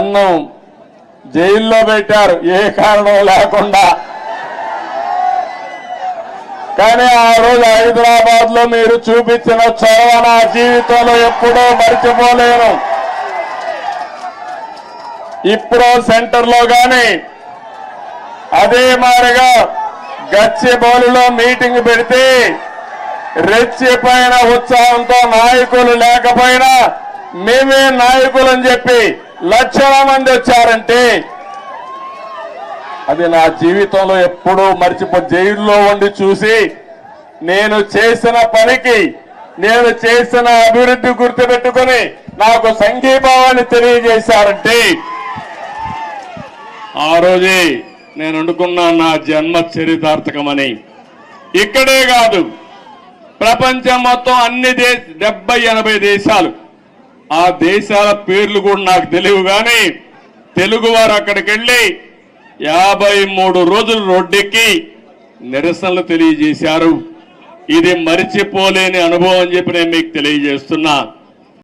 నన్ను జైల్లో పెట్టారు ఏ కారణం లేకుండా. కానీ ఆ రోజు హైదరాబాద్ లో మీరు చూపించిన చొరవ నా జీవితంలో ఎప్పుడూ మర్చిపోలేను. ఇప్పుడు సెంటర్ లో గాని అదే మాదిరిగా గచ్చిబౌలిలో మీటింగ్ పెడితే రెచ్చిపోయిన ఉత్సాహంతో నాయకులు లేకపోయినా మేమే నాయకులని చెప్పి లక్షల మంది వచ్చారంటే అది నా జీవితంలో ఎప్పుడూ జైల్లో ఉండి చూసి నేను చేసిన పనికి నేను చేసిన అభివృద్ధి గుర్తుపెట్టుకుని నాకు సంఘీభావాన్ని తెలియజేశారంటే ఆ రోజే నేను అనుకున్నా నా జన్మ చరితార్థకమని. ఇక్కడే కాదు ప్రపంచం మొత్తం అన్ని 70-80 దేశాలు, ఆ దేశాల పేర్లు కూడా నాకు తెలియవు కానీ తెలుగు వారు అక్కడికి వెళ్ళి 53 రోజులు రోడ్డెక్కి నిరసనలు తెలియజేశారు. ఇది మరిచిపోలేని అనుభవం అని చెప్పి నేను మీకు తెలియజేస్తున్నా.